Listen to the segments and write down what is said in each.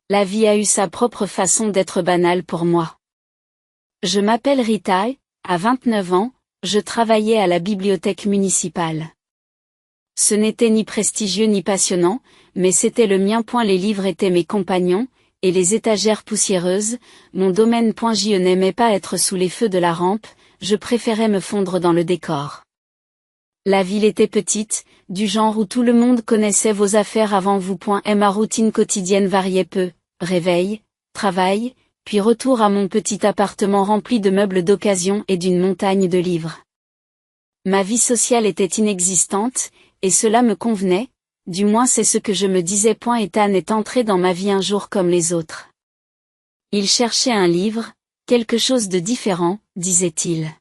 La vie a eu sa propre façon d'être banale pour moi. Je m'appelle Rita et, à 29 ans, je travaillais à la bibliothèque municipale. Ce n'était ni prestigieux ni passionnant, mais c'était le mien. Les livres étaient mes compagnons, et les étagères poussiéreuses, mon domaine. Je n'aimais pas être sous les feux de la rampe, je préférais me fondre dans le décor. La ville était petite, du genre où tout le monde connaissait vos affaires avant vous. Ma routine quotidienne variait peu, réveil, travail, puis retour à mon petit appartement rempli de meubles d'occasion et d'une montagne de livres. Ma vie sociale était inexistante, et cela me convenait, du moins c'est ce que je me disais. Ethan est entré dans ma vie un jour comme les autres. Il cherchait un livre, quelque chose de différent, disait-il.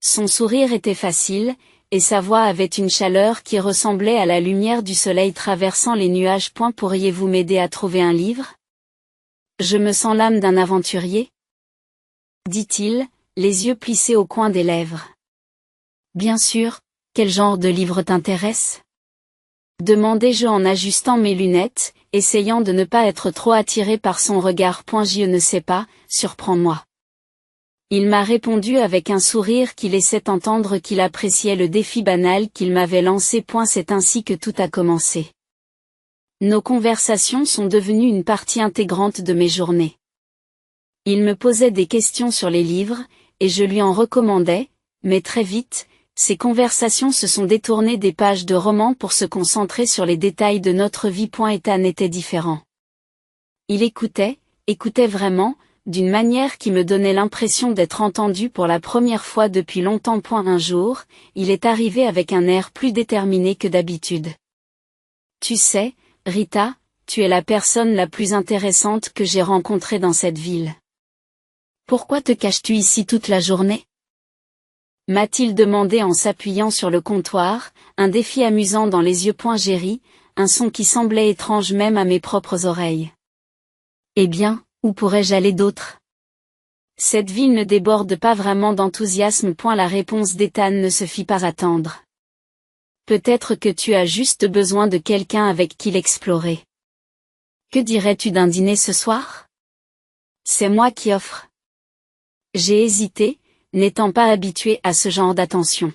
Son sourire était facile, et sa voix avait une chaleur qui ressemblait à la lumière du soleil traversant les nuages. Pourriez-vous m'aider à trouver un livre? Je me sens l'âme d'un aventurier, dit-il, les yeux plissés au coin des lèvres. Bien sûr, quel genre de livre t'intéresse? Demandai-je en ajustant mes lunettes, essayant de ne pas être trop attiré par son regard. Je ne sais pas, surprends-moi. Il m'a répondu avec un sourire qui laissait entendre qu'il appréciait le défi banal qu'il m'avait lancé. C'est ainsi que tout a commencé. Nos conversations sont devenues une partie intégrante de mes journées. Il me posait des questions sur les livres, et je lui en recommandais, mais très vite, ces conversations se sont détournées des pages de romans pour se concentrer sur les détails de notre vie. Ethan était différent. Il écoutait vraiment, d'une manière qui me donnait l'impression d'être entendu pour la première fois depuis longtemps. Un jour, il est arrivé avec un air plus déterminé que d'habitude. Tu sais, Rita, tu es la personne la plus intéressante que j'ai rencontrée dans cette ville. Pourquoi te caches-tu ici toute la journée? M'a-t-il demandé en s'appuyant sur le comptoir, un défi amusant dans les yeux. J'ai ri, un son qui semblait étrange même à mes propres oreilles. Eh bien, où pourrais-je aller d'autre? Cette ville ne déborde pas vraiment d'enthousiasme. La réponse d'Ethan ne se fit pas attendre. Peut-être que tu as juste besoin de quelqu'un avec qui l'explorer. Que dirais-tu d'un dîner ce soir? C'est moi qui offre. J'ai hésité, n'étant pas habitué à ce genre d'attention.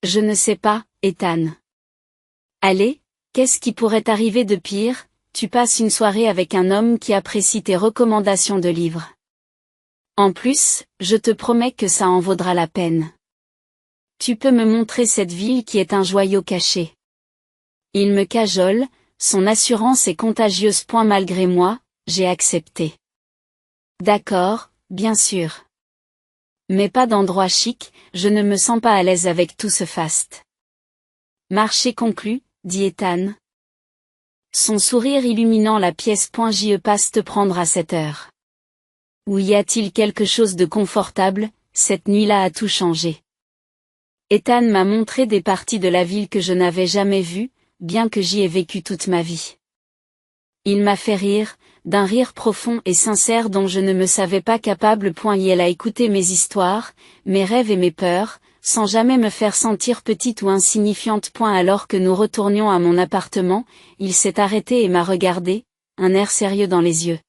Je ne sais pas, Ethan. Allez, qu'est-ce qui pourrait arriver de pire? Tu passes une soirée avec un homme qui apprécie tes recommandations de livres. En plus, je te promets que ça en vaudra la peine. Tu peux me montrer cette ville qui est un joyau caché. Il me cajole, son assurance est contagieuse. Malgré moi, j'ai accepté. D'accord, bien sûr. Mais pas d'endroit chic, je ne me sens pas à l'aise avec tout ce faste. Marché conclu, dit Ethan. Son sourire illuminant la pièce. Je passe te prendre à cette heure. Ou y a-t-il quelque chose de confortable? Cette nuit-là a tout changé. Ethan m'a montré des parties de la ville que je n'avais jamais vues, bien que j'y ai vécu toute ma vie. Il m'a fait rire, d'un rire profond et sincère dont je ne me savais pas capable. Il a écouté mes histoires, mes rêves et mes peurs, sans jamais me faire sentir petite ou insignifiante. Alors que nous retournions à mon appartement, il s'est arrêté et m'a regardé, un air sérieux dans les yeux.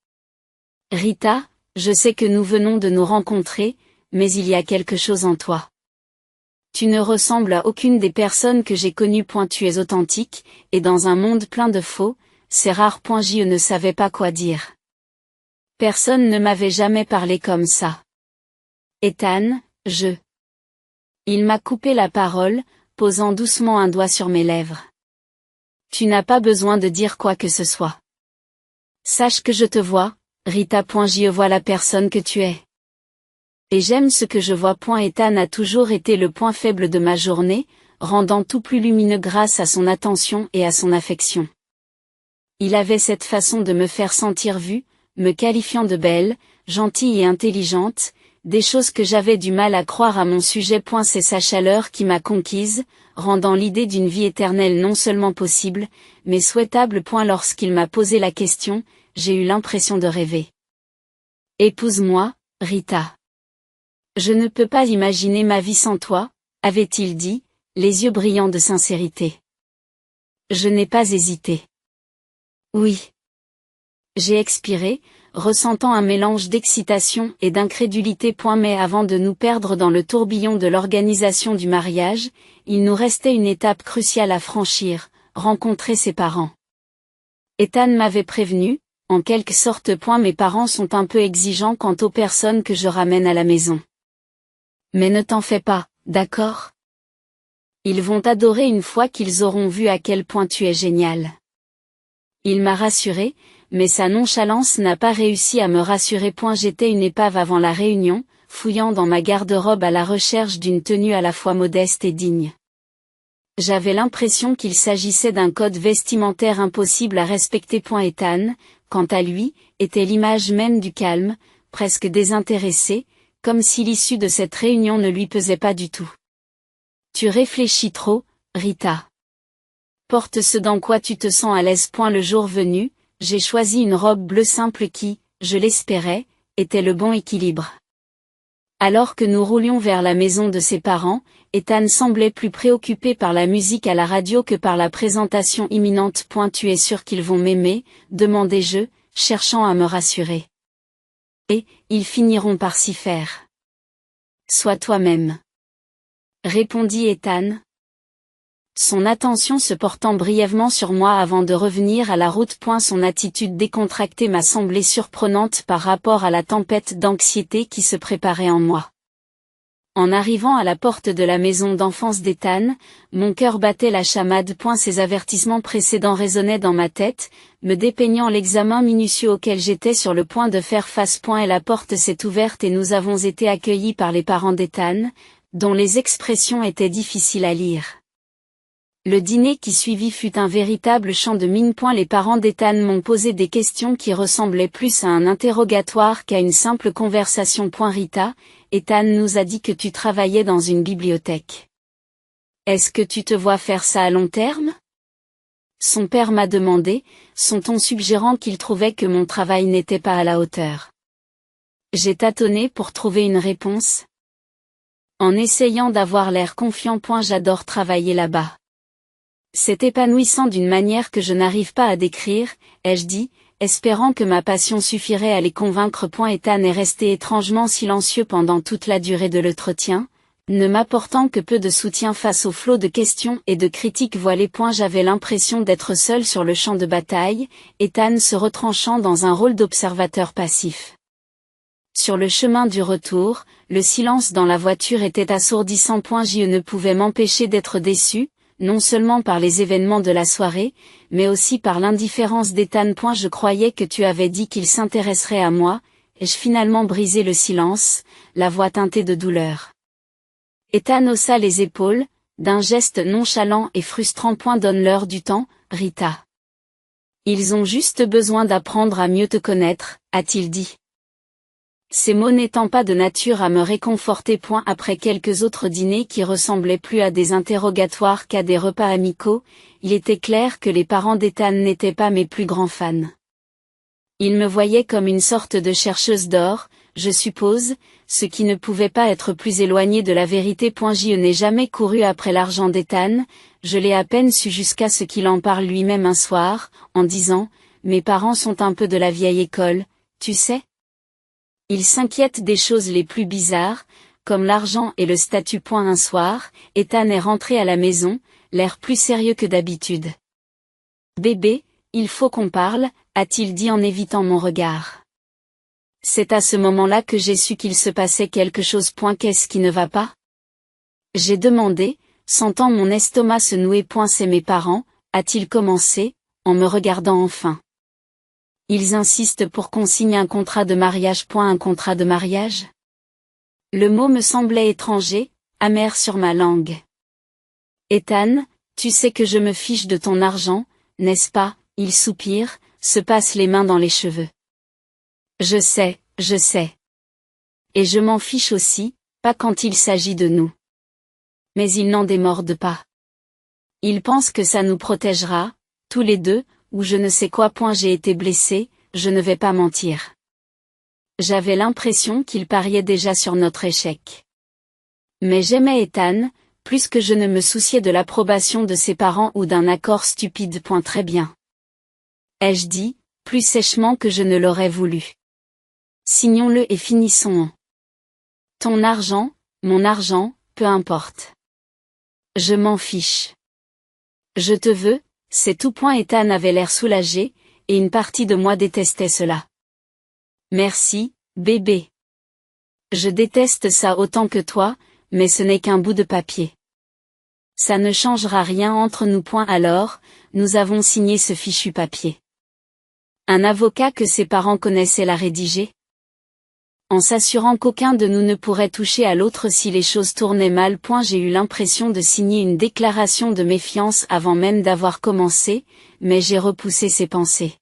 Rita, je sais que nous venons de nous rencontrer, mais il y a quelque chose en toi. Tu ne ressembles à aucune des personnes que j'ai connues. Tu es authentique, et dans un monde plein de faux, c'est rare. Je ne savais pas quoi dire. Personne ne m'avait jamais parlé comme ça. Ethan, Il m'a coupé la parole, posant doucement un doigt sur mes lèvres. Tu n'as pas besoin de dire quoi que ce soit. Sache que je te vois, Rita. Je vois la personne que tu es. Et j'aime ce que je vois. Ethan a toujours été le point faible de ma journée, rendant tout plus lumineux grâce à son attention et à son affection. Il avait cette façon de me faire sentir vue, me qualifiant de belle, gentille et intelligente, des choses que j'avais du mal à croire à mon sujet. C'est sa chaleur qui m'a conquise, rendant l'idée d'une vie éternelle non seulement possible, mais souhaitable. Lorsqu'il m'a posé la question, j'ai eu l'impression de rêver. Épouse-moi, Rita. Je ne peux pas imaginer ma vie sans toi, avait-il dit, les yeux brillants de sincérité. Je n'ai pas hésité. Oui. J'ai expiré, ressentant un mélange d'excitation et d'incrédulité. Mais avant de nous perdre dans le tourbillon de l'organisation du mariage, il nous restait une étape cruciale à franchir, rencontrer ses parents. Ethan m'avait prévenu, en quelque sorte. Mes parents sont un peu exigeants quant aux personnes que je ramène à la maison. Mais ne t'en fais pas, d'accord? Ils vont t'adorer une fois qu'ils auront vu à quel point tu es génial. Il m'a rassuré, mais sa nonchalance n'a pas réussi à me rassurer. J'étais une épave avant la réunion, fouillant dans ma garde-robe à la recherche d'une tenue à la fois modeste et digne. J'avais l'impression qu'il s'agissait d'un code vestimentaire impossible à respecter. Ethan, quant à lui, était l'image même du calme, presque désintéressé, comme si l'issue de cette réunion ne lui pesait pas du tout. Tu réfléchis trop, Rita. Porte ce dans quoi tu te sens à l'aise. Le jour venu, j'ai choisi une robe bleue simple qui, je l'espérais, était le bon équilibre. Alors que nous roulions vers la maison de ses parents, Ethan semblait plus préoccupé par la musique à la radio que par la présentation imminente. Tu es sûr qu'ils vont m'aimer, demandai-je, cherchant à me rassurer. Et, ils finiront par s'y faire. Sois toi-même, répondit Ethan, son attention se portant brièvement sur moi avant de revenir à la route. Son attitude décontractée m'a semblé surprenante par rapport à la tempête d'anxiété qui se préparait en moi. En arrivant à la porte de la maison d'enfance d'Ethan, mon cœur battait la chamade. Ces avertissements précédents résonnaient dans ma tête, me dépeignant l'examen minutieux auquel j'étais sur le point de faire face. Et la porte s'est ouverte et nous avons été accueillis par les parents d'Ethan, dont les expressions étaient difficiles à lire. Le dîner qui suivit fut un véritable champ de mine. Les parents d'Ethan m'ont posé des questions qui ressemblaient plus à un interrogatoire qu'à une simple conversation. Rita, Ethan nous a dit que tu travaillais dans une bibliothèque. Est-ce que tu te vois faire ça à long terme? Son père m'a demandé, son ton suggérant qu'il trouvait que mon travail n'était pas à la hauteur. J'ai tâtonné pour trouver une réponse, en essayant d'avoir l'air confiant. J'adore travailler là-bas. C'est épanouissant d'une manière que je n'arrive pas à décrire, ai-je dit, espérant que ma passion suffirait à les convaincre. Ethan est resté étrangement silencieux pendant toute la durée de l'entretien, ne m'apportant que peu de soutien face au flot de questions et de critiques voilées. J'avais l'impression d'être seul sur le champ de bataille, Ethan se retranchant dans un rôle d'observateur passif. Sur le chemin du retour, le silence dans la voiture était assourdissant. Je ne pouvais m'empêcher d'être déçu, non seulement par les événements de la soirée, mais aussi par l'indifférence d'Ethan. Je croyais que tu avais dit qu'il s'intéresserait à moi, ai-je finalement brisé le silence, la voix teintée de douleur. Ethan haussa les épaules, d'un geste nonchalant et frustrant. Donne-leur du temps, Rita. Ils ont juste besoin d'apprendre à mieux te connaître, a-t-il dit. Ces mots n'étant pas de nature à me réconforter. Après quelques autres dîners qui ressemblaient plus à des interrogatoires qu'à des repas amicaux, il était clair que les parents d'Ethan n'étaient pas mes plus grands fans. Ils me voyaient comme une sorte de chercheuse d'or, je suppose, ce qui ne pouvait pas être plus éloigné de la vérité. Je n'ai jamais couru après l'argent d'Ethan, je l'ai à peine su jusqu'à ce qu'il en parle lui-même un soir, en disant, mes parents sont un peu de la vieille école, tu sais. Ils s'inquiètent des choses les plus bizarres, comme l'argent et le statut. Un soir, Ethan est rentré à la maison, l'air plus sérieux que d'habitude. Bébé, il faut qu'on parle, a-t-il dit en évitant mon regard. C'est à ce moment-là que j'ai su qu'il se passait quelque chose. Qu'est-ce qui ne va pas? J'ai demandé, sentant mon estomac se nouer. C'est mes parents, a-t-il commencé, en me regardant enfin. Ils insistent pour qu'on signe un contrat de mariage. Un contrat de mariage? Le mot me semblait étranger, amer sur ma langue. Ethan, tu sais que je me fiche de ton argent, n'est-ce pas? Il soupire, se passe les mains dans les cheveux. Je sais. Et je m'en fiche aussi, pas quand il s'agit de nous. Mais il n'en démorde pas. Il pense que ça nous protégera, tous les deux, ou je ne sais quoi. J'ai été blessé, je ne vais pas mentir. J'avais l'impression qu'il pariait déjà sur notre échec. Mais j'aimais Ethan, plus que je ne me souciais de l'approbation de ses parents ou d'un accord stupide. Très bien. Ai-je dit, plus sèchement que je ne l'aurais voulu. Signons-le et finissons en. Ton argent, mon argent, peu importe. Je m'en fiche. Je te veux, c'est tout. Ethan avait l'air soulagé, et une partie de moi détestait cela. Merci, bébé. Je déteste ça autant que toi, mais ce n'est qu'un bout de papier. Ça ne changera rien entre nous. Alors, nous avons signé ce fichu papier. Un avocat que ses parents connaissaient l'a rédigé. En s'assurant qu'aucun de nous ne pourrait toucher à l'autre si les choses tournaient mal. J'ai eu l'impression de signer une déclaration de méfiance avant même d'avoir commencé, mais j'ai repoussé ces pensées.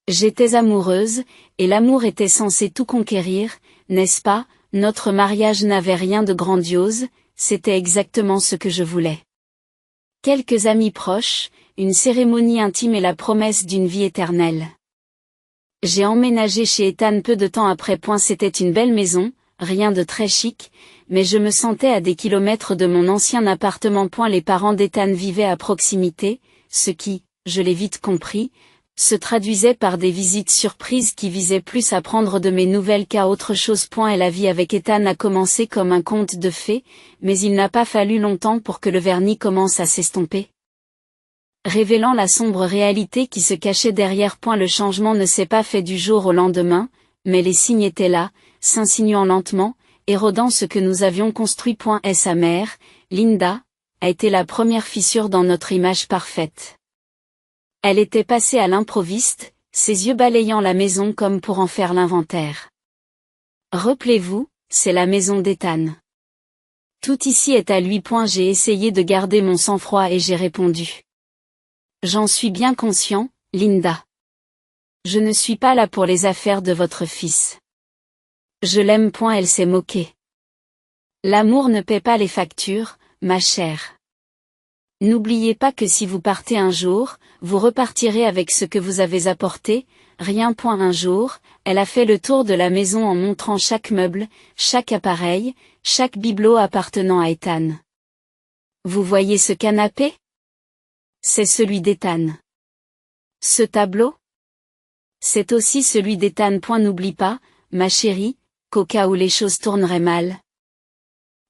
J'étais amoureuse, et l'amour était censé tout conquérir, n'est-ce pas? Notre mariage n'avait rien de grandiose, c'était exactement ce que je voulais. Quelques amis proches, une cérémonie intime et la promesse d'une vie éternelle. J'ai emménagé chez Ethan peu de temps après. C'était une belle maison, rien de très chic, mais je me sentais à des kilomètres de mon ancien appartement. Les parents d'Ethan vivaient à proximité, ce qui, je l'ai vite compris, se traduisait par des visites surprises qui visaient plus à prendre de mes nouvelles qu'à autre chose. Et la vie avec Ethan a commencé comme un conte de fées, mais il n'a pas fallu longtemps pour que le vernis commence à s'estomper, révélant la sombre réalité qui se cachait derrière. Le changement ne s'est pas fait du jour au lendemain, mais les signes étaient là, s'insinuant lentement, érodant ce que nous avions construit. Et sa mère, Linda, a été la première fissure dans notre image parfaite. Elle était passée à l'improviste, ses yeux balayant la maison comme pour en faire l'inventaire. Rappelez-vous, c'est la maison d'Ethan. Tout ici est à lui. J'ai essayé de garder mon sang-froid et j'ai répondu. J'en suis bien conscient, Linda. Je ne suis pas là pour les affaires de votre fils. Je l'aime. Elle s'est moquée. L'amour ne paie pas les factures, ma chère. N'oubliez pas que si vous partez un jour, vous repartirez avec ce que vous avez apporté, rien. Un jour, elle a fait le tour de la maison en montrant chaque meuble, chaque appareil, chaque bibelot appartenant à Ethan. Vous voyez ce canapé? C'est celui d'Ethan. Ce tableau? C'est aussi celui d'Ethan. N'oublie pas, ma chérie, qu'au cas où les choses tourneraient mal.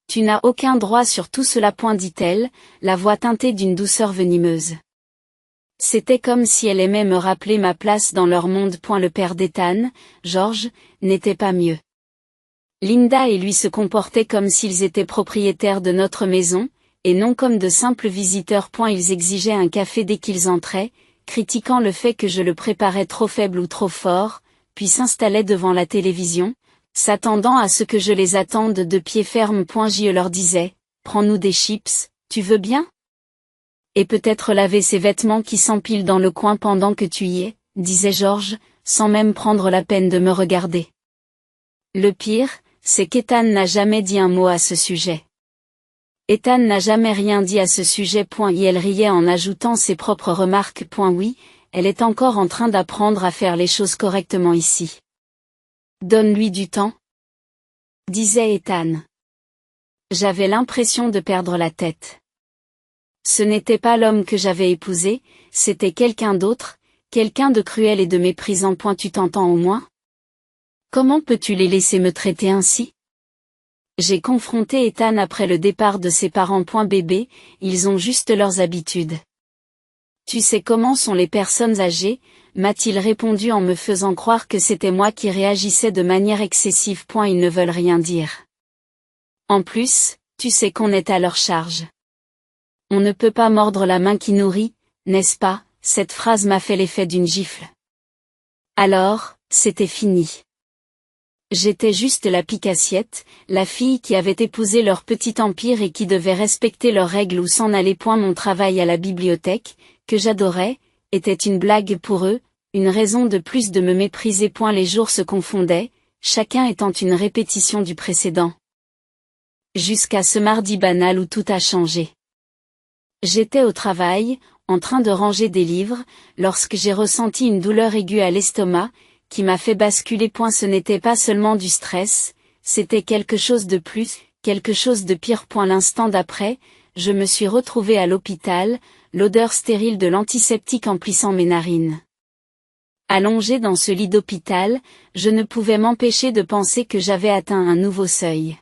Tu n'as aucun droit sur tout cela. Dit-elle, la voix teintée d'une douceur venimeuse. C'était comme si elle aimait me rappeler ma place dans leur monde. Le père d'Ethan, George, n'était pas mieux. Linda et lui se comportaient comme s'ils étaient propriétaires de notre maison, et non comme de simples visiteurs. Ils exigeaient un café dès qu'ils entraient, critiquant le fait que je le préparais trop faible ou trop fort, puis s'installaient devant la télévision, s'attendant à ce que je les attende de pied ferme. Je leur disais, prends-nous des chips, tu veux bien? Et peut-être laver ces vêtements qui s'empilent dans le coin pendant que tu y es, disait George, sans même prendre la peine de me regarder. Le pire, c'est qu'Ethan n'a jamais dit un mot à ce sujet. Ethan n'a jamais rien dit à ce sujet. Et elle riait en ajoutant ses propres remarques. Oui, elle est encore en train d'apprendre à faire les choses correctement ici. Donne-lui du temps, disait Ethan. J'avais l'impression de perdre la tête. Ce n'était pas l'homme que j'avais épousé, c'était quelqu'un d'autre, quelqu'un de cruel et de méprisant. Tu t'entends au moins? Comment peux-tu les laisser me traiter ainsi? J'ai confronté Ethan après le départ de ses parents. Bébé, ils ont juste leurs habitudes. Tu sais comment sont les personnes âgées, m'a-t-il répondu en me faisant croire que c'était moi qui réagissais de manière excessive. Ils ne veulent rien dire. En plus, tu sais qu'on est à leur charge. On ne peut pas mordre la main qui nourrit, n'est-ce pas? Cette phrase m'a fait l'effet d'une gifle. Alors, c'était fini. J'étais juste la pique-assiette, la fille qui avait épousé leur petit empire et qui devait respecter leurs règles ou s'en aller. Mon travail à la bibliothèque, que j'adorais, était une blague pour eux, une raison de plus de me mépriser. Les jours se confondaient, chacun étant une répétition du précédent. Jusqu'à ce mardi banal où tout a changé. J'étais au travail, en train de ranger des livres, lorsque j'ai ressenti une douleur aiguë à l'estomac, qui m'a fait basculer. Ce n'était pas seulement du stress, c'était quelque chose de plus, quelque chose de pire. L'instant d'après, je me suis retrouvée à l'hôpital, l'odeur stérile de l'antiseptique emplissant mes narines. Allongé dans ce lit d'hôpital, je ne pouvais m'empêcher de penser que j'avais atteint un nouveau seuil.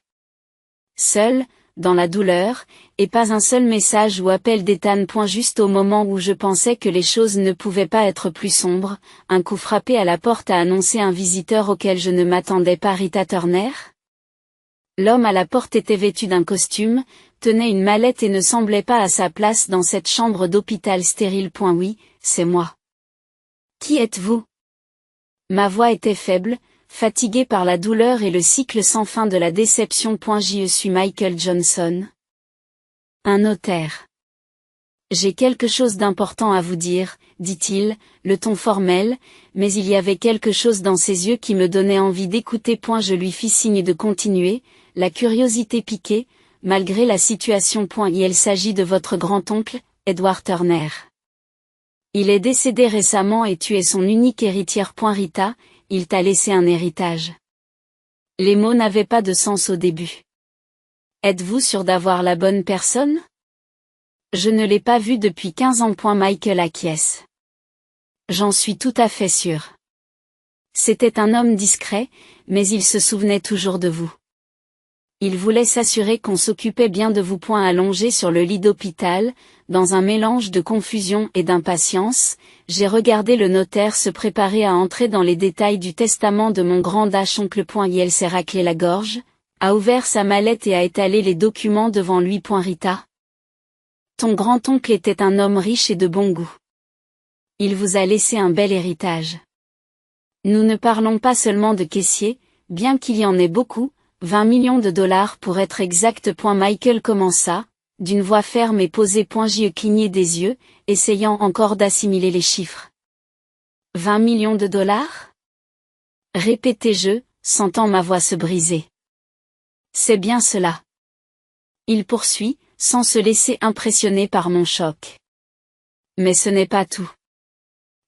Seul, dans la douleur, et pas un seul message ou appel d'Ethan. Juste au moment où je pensais que les choses ne pouvaient pas être plus sombres, un coup frappé à la porte a annoncé un visiteur auquel je ne m'attendais pas. Rita Turner? L'homme à la porte était vêtu d'un costume, tenait une mallette et ne semblait pas à sa place dans cette chambre d'hôpital stérile. Oui, c'est moi. Qui êtes-vous? Ma voix était faible, fatiguée par la douleur et le cycle sans fin de la déception. Je suis Michael Johnson. Un notaire. J'ai quelque chose d'important à vous dire, dit-il, le ton formel, mais il y avait quelque chose dans ses yeux qui me donnait envie d'écouter. Je lui fis signe de continuer, la curiosité piquée, malgré la situation. Il s'agit de votre grand-oncle, Edward Turner. Il est décédé récemment et tu es son unique héritière. Rita, il t'a laissé un héritage. Les mots n'avaient pas de sens au début. Êtes-vous sûr d'avoir la bonne personne? Je ne l'ai pas vu depuis 15 ans. Michael acquiesce. J'en suis tout à fait sûr. C'était un homme discret, mais il se souvenait toujours de vous. Il voulait s'assurer qu'on s'occupait bien de vous. Allongé sur le lit d'hôpital, dans un mélange de confusion et d'impatience, j'ai regardé le notaire se préparer à entrer dans les détails du testament de mon grand-oncle. Il s'est raclé la gorge, a ouvert sa mallette et a étalé les documents devant lui. Rita. Ton grand-oncle était un homme riche et de bon goût. Il vous a laissé un bel héritage. Nous ne parlons pas seulement de caissiers, bien qu'il y en ait beaucoup, 20 millions de dollars pour être exact. Michael commença, d'une voix ferme et posée. Je clignai des yeux, essayant encore d'assimiler les chiffres. 20 millions de dollars? Répétai-je, sentant ma voix se briser. C'est bien cela. Il poursuit, sans se laisser impressionner par mon choc. Mais ce n'est pas tout.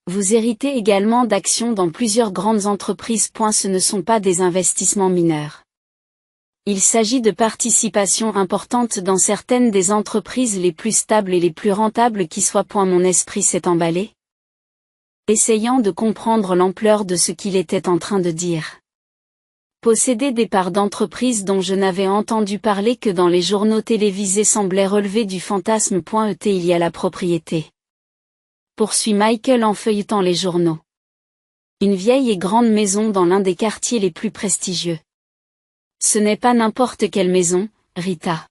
Vous héritez également d'actions dans plusieurs grandes entreprises. Ce ne sont pas des investissements mineurs. Il s'agit de participations importantes dans certaines des entreprises les plus stables et les plus rentables qui soient. Mon esprit s'est emballé, essayant de comprendre l'ampleur de ce qu'il était en train de dire. Posséder des parts d'entreprises dont je n'avais entendu parler que dans les journaux télévisés semblait relever du fantasme. Il y a la propriété. Poursuit Michael en feuilletant les journaux. Une vieille et grande maison dans l'un des quartiers les plus prestigieux. Ce n'est pas n'importe quelle maison, Rita.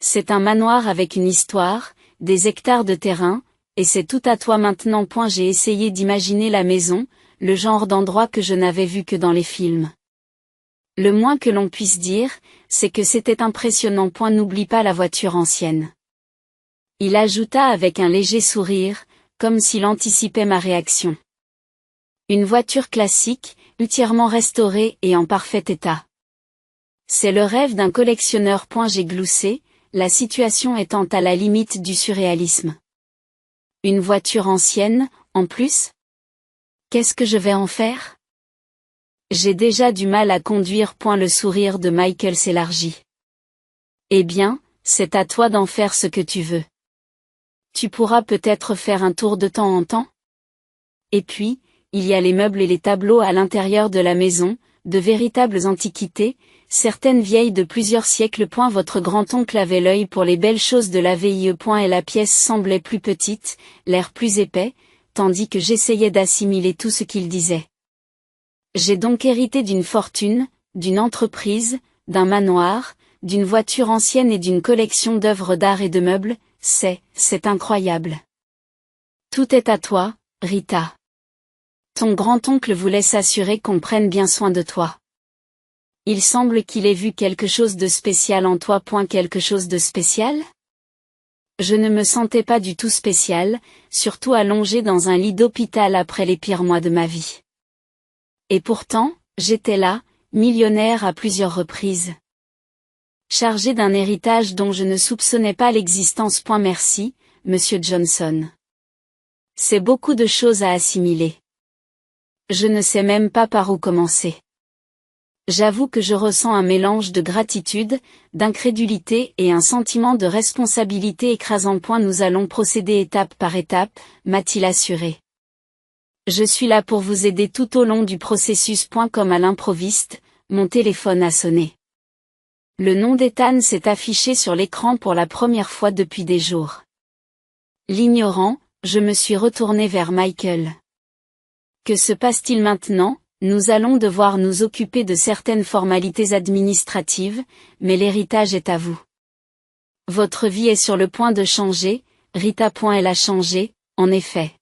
C'est un manoir avec une histoire, des hectares de terrain, et c'est tout à toi maintenant. J'ai essayé d'imaginer la maison, le genre d'endroit que je n'avais vu que dans les films. Le moins que l'on puisse dire, c'est que c'était impressionnant. N'oublie pas la voiture ancienne. Il ajouta avec un léger sourire, comme s'il anticipait ma réaction. Une voiture classique, entièrement restaurée et en parfait état. C'est le rêve d'un collectionneur. J'ai gloussé, la situation étant à la limite du surréalisme. Une voiture ancienne, en plus? Qu'est-ce que je vais en faire? J'ai déjà du mal à conduire. Le sourire de Michael s'élargit. Eh bien, c'est à toi d'en faire ce que tu veux. Tu pourras peut-être faire un tour de temps en temps? Et puis, il y a les meubles et les tableaux à l'intérieur de la maison, de véritables antiquités, certaines vieilles de plusieurs siècles. Votre grand-oncle avait l'œil pour les belles choses de la vie. Et la pièce semblait plus petite, l'air plus épais, tandis que j'essayais d'assimiler tout ce qu'il disait. J'ai donc hérité d'une fortune, d'une entreprise, d'un manoir, d'une voiture ancienne et d'une collection d'œuvres d'art et de meubles. C'est incroyable. Tout est à toi, Rita. Ton grand-oncle voulait s'assurer qu'on prenne bien soin de toi. Il semble qu'il ait vu quelque chose de spécial en toi. Quelque chose de spécial? Je ne me sentais pas du tout spécial, surtout allongé dans un lit d'hôpital après les pires mois de ma vie. Et pourtant, j'étais là, millionnaire à plusieurs reprises. Chargé d'un héritage dont je ne soupçonnais pas l'existence. Merci, Monsieur Johnson. C'est beaucoup de choses à assimiler. Je ne sais même pas par où commencer. J'avoue que je ressens un mélange de gratitude, d'incrédulité et un sentiment de responsabilité écrasant. Nous allons procéder étape par étape, m'a-t-il assuré. Je suis là pour vous aider tout au long du processus. Comme à l'improviste, mon téléphone a sonné. Le nom d'Ethan s'est affiché sur l'écran pour la première fois depuis des jours. L'ignorant, je me suis retourné vers Michael. Que se passe-t-il maintenant? Nous allons devoir nous occuper de certaines formalités administratives, mais l'héritage est à vous. Votre vie est sur le point de changer, Rita. Elle a changé, en effet.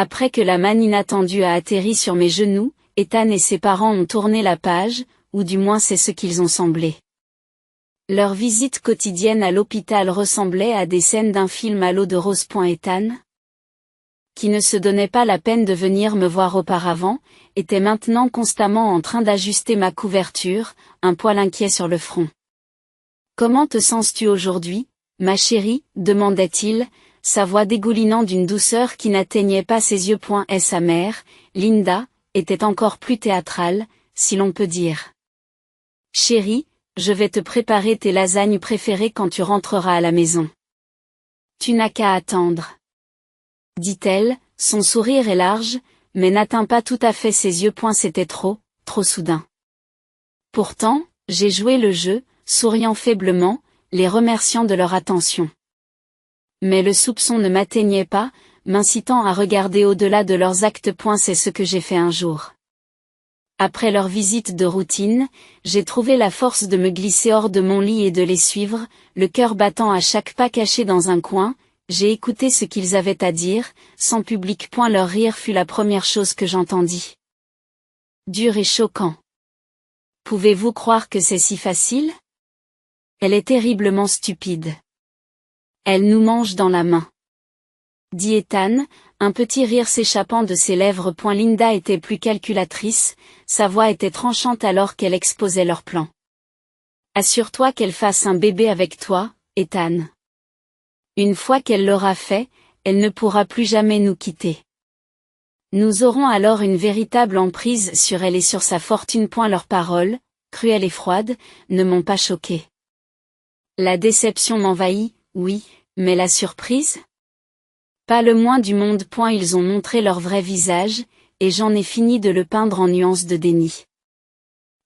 Après que la manne inattendue a atterri sur mes genoux, Ethan et ses parents ont tourné la page, ou du moins c'est ce qu'ils ont semblé. Leur visite quotidienne à l'hôpital ressemblait à des scènes d'un film à l'eau de rose. Ethan, qui ne se donnait pas la peine de venir me voir auparavant, était maintenant constamment en train d'ajuster ma couverture, un poil inquiet sur le front. « Comment te sens-tu aujourd'hui, ma chérie ?» demandait-il, sa voix dégoulinant d'une douceur qui n'atteignait pas ses yeux. Et sa mère, Linda, était encore plus théâtrale, si l'on peut dire. « Chérie, je vais te préparer tes lasagnes préférées quand tu rentreras à la maison. Tu n'as qu'à attendre. » dit-elle, son sourire est large, mais n'atteint pas tout à fait ses yeux. C'était trop soudain. Pourtant, j'ai joué le jeu, souriant faiblement, les remerciant de leur attention. Mais le soupçon ne m'atteignait pas, m'incitant à regarder au-delà de leurs actes. C'est ce que j'ai fait un jour. Après leur visite de routine, j'ai trouvé la force de me glisser hors de mon lit et de les suivre, le cœur battant à chaque pas. Caché dans un coin, j'ai écouté ce qu'ils avaient à dire, sans public. Leur rire fut la première chose que j'entendis. Dur et choquant. Pouvez-vous croire que c'est si facile? Elle est terriblement stupide. Elle nous mange dans la main. Dit Ethan, un petit rire s'échappant de ses lèvres. Linda était plus calculatrice, sa voix était tranchante alors qu'elle exposait leur plan. Assure-toi qu'elle fasse un bébé avec toi, Ethan. Une fois qu'elle l'aura fait, elle ne pourra plus jamais nous quitter. Nous aurons alors une véritable emprise sur elle et sur sa fortune. Leurs paroles, cruelles et froides, ne m'ont pas choqué. La déception m'envahit, oui, mais la surprise? Pas le moins du monde. Ils ont montré leur vrai visage, et j'en ai fini de le peindre en nuances de déni.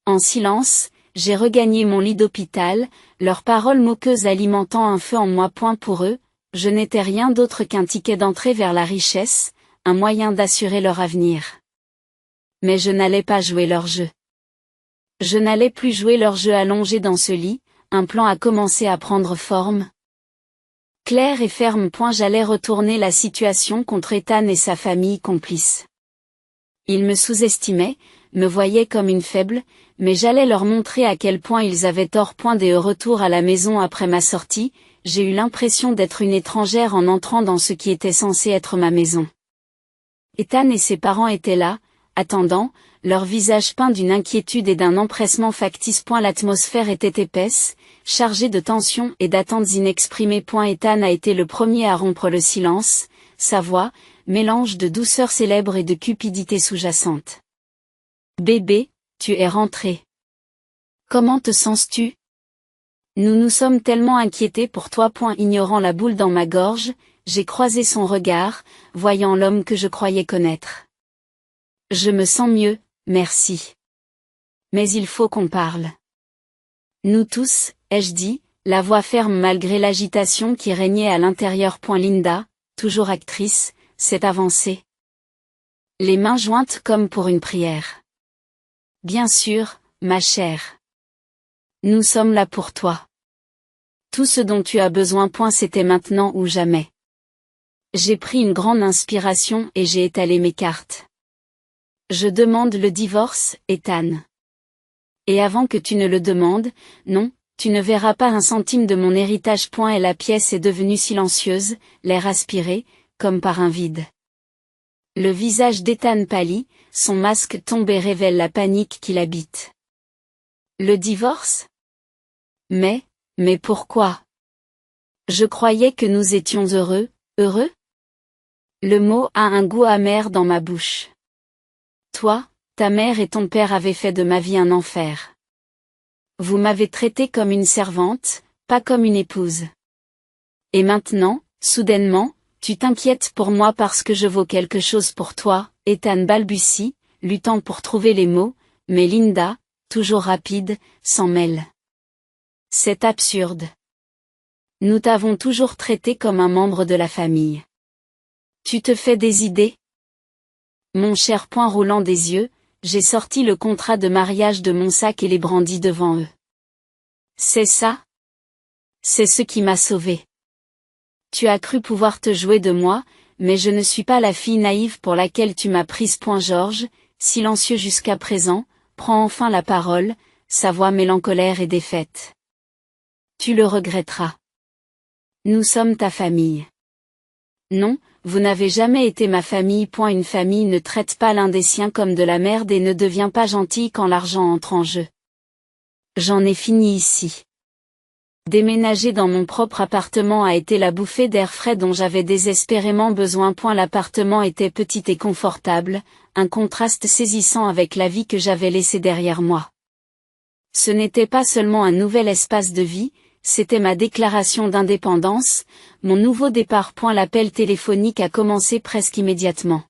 En silence, j'ai regagné mon lit d'hôpital, leurs paroles moqueuses alimentant un feu en moi. Pour eux, je n'étais rien d'autre qu'un ticket d'entrée vers la richesse, un moyen d'assurer leur avenir. Mais je n'allais pas jouer leur jeu. Je n'allais plus jouer leur jeu allongé dans ce lit, un plan a commencé à prendre forme. Clair et ferme. J'allais retourner la situation contre Ethan et sa famille complice. Ils me sous-estimaient, me voyaient comme une faible, mais j'allais leur montrer à quel point ils avaient tort. Dès au retour à la maison après ma sortie, j'ai eu l'impression d'être une étrangère en entrant dans ce qui était censé être ma maison. Ethan et ses parents étaient là, attendant, leur visage peint d'une inquiétude et d'un empressement factice. L'atmosphère était épaisse, chargée de tensions et d'attentes inexprimées. Ethan a été le premier à rompre le silence, sa voix, mélange de douceur célèbre et de cupidité sous-jacente. Bébé, tu es rentré. Comment te sens-tu? Nous nous sommes tellement inquiétés pour toi. Ignorant la boule dans ma gorge, j'ai croisé son regard, voyant l'homme que je croyais connaître. Je me sens mieux, merci. Mais il faut qu'on parle. Nous tous, ai-je dit, la voix ferme malgré l'agitation qui régnait à l'intérieur. Linda, toujours actrice, s'est avancée. Les mains jointes comme pour une prière. Bien sûr, ma chère. Nous sommes là pour toi. Tout ce dont tu as besoin. C'était maintenant ou jamais. J'ai pris une grande inspiration et j'ai étalé mes cartes. Je demande le divorce, Ethan. Et avant que tu ne le demandes, non, tu ne verras pas un centime de mon héritage. Et la pièce est devenue silencieuse, l'air aspiré, comme par un vide. Le visage d'Ethan pâlit, son masque tombe et révèle la panique qui l'habite. Le divorce? Mais pourquoi? Je croyais que nous étions heureux. Le mot a un goût amer dans ma bouche. Toi, ta mère et ton père avaient fait de ma vie un enfer. Vous m'avez traitée comme une servante, pas comme une épouse. Et maintenant, soudainement, tu t'inquiètes pour moi parce que je vaux quelque chose pour toi, Ethan balbutie, luttant pour trouver les mots, mais Linda, toujours rapide, s'en mêle. C'est absurde. Nous t'avons toujours traité comme un membre de la famille. Tu te fais des idées? Mon cher, point roulant des yeux, j'ai sorti le contrat de mariage de mon sac et les brandis devant eux. C'est ça? C'est ce qui m'a sauvé. Tu as cru pouvoir te jouer de moi, mais je ne suis pas la fille naïve pour laquelle tu m'as prise. George, silencieux jusqu'à présent, prend enfin la parole, sa voix mélancolaire et défaite. Tu le regretteras. Nous sommes ta famille. Non, vous n'avez jamais été ma famille. Une famille ne traite pas l'un des siens comme de la merde et ne devient pas gentille quand l'argent entre en jeu. J'en ai fini ici. Déménager dans mon propre appartement a été la bouffée d'air frais dont j'avais désespérément besoin. L'appartement était petit et confortable, un contraste saisissant avec la vie que j'avais laissée derrière moi. Ce n'était pas seulement un nouvel espace de vie, c'était ma déclaration d'indépendance, mon nouveau départ. L'appel téléphonique a commencé presque immédiatement.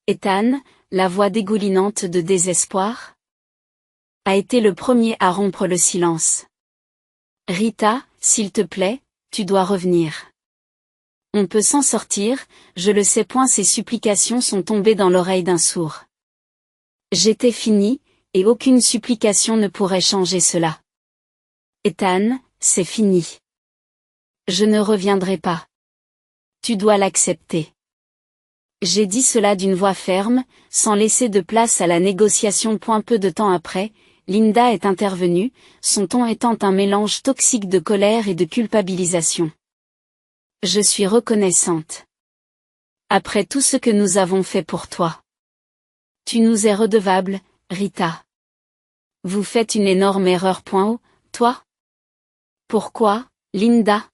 Ethan, la voix dégoulinante de désespoir, a été le premier à rompre le silence. Rita, s'il te plaît, tu dois revenir. On peut s'en sortir, je le sais. Ces supplications sont tombées dans l'oreille d'un sourd. J'étais fini, et aucune supplication ne pourrait changer cela. Ethan, c'est fini. Je ne reviendrai pas. Tu dois l'accepter. J'ai dit cela d'une voix ferme, sans laisser de place à la négociation. Peu de temps après, Linda est intervenue, son ton étant un mélange toxique de colère et de culpabilisation. Je suis reconnaissante. Après tout ce que nous avons fait pour toi. Tu nous es redevable, Rita. Vous faites une énorme erreur. Toi? Pourquoi, Linda?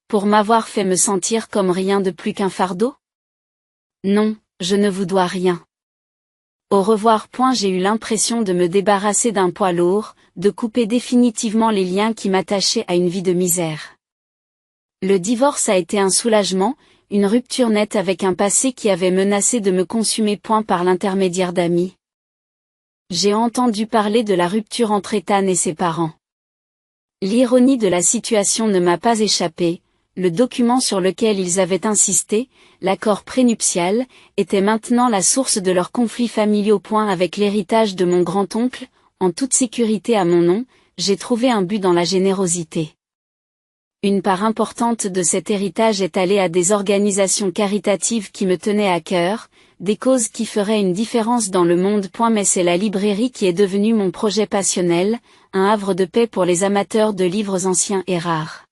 Pour m'avoir fait me sentir comme rien de plus qu'un fardeau? Non, je ne vous dois rien. Au revoir. J'ai eu l'impression de me débarrasser d'un poids lourd, de couper définitivement les liens qui m'attachaient à une vie de misère. Le divorce a été un soulagement, une rupture nette avec un passé qui avait menacé de me consumer. Par l'intermédiaire d'amis. J'ai entendu parler de la rupture entre Ethan et ses parents. L'ironie de la situation ne m'a pas échappé. Le document sur lequel ils avaient insisté, l'accord prénuptial, était maintenant la source de leurs conflits familiaux. Avec l'héritage de mon grand-oncle, en toute sécurité à mon nom, j'ai trouvé un but dans la générosité. Une part importante de cet héritage est allée à des organisations caritatives qui me tenaient à cœur, des causes qui feraient une différence dans le monde. Mais c'est la librairie qui est devenue mon projet passionnel, un havre de paix pour les amateurs de livres anciens et rares.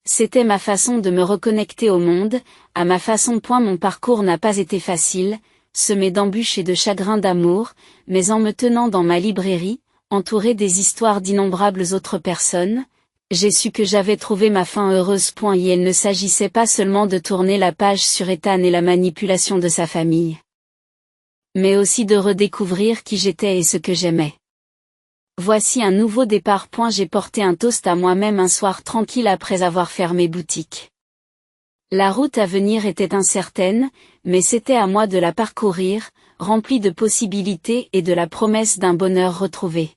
C'était ma façon de me reconnecter au monde, à ma façon. Mon parcours n'a pas été facile, semé d'embûches et de chagrins d'amour, mais en me tenant dans ma librairie, entouré des histoires d'innombrables autres personnes, j'ai su que j'avais trouvé ma fin heureuse. Et il ne s'agissait pas seulement de tourner la page sur Ethan et la manipulation de sa famille, mais aussi de redécouvrir qui j'étais et ce que j'aimais. Voici un nouveau départ. J'ai porté un toast à moi-même un soir tranquille après avoir fermé boutique. La route à venir était incertaine, mais c'était à moi de la parcourir, remplie de possibilités et de la promesse d'un bonheur retrouvé.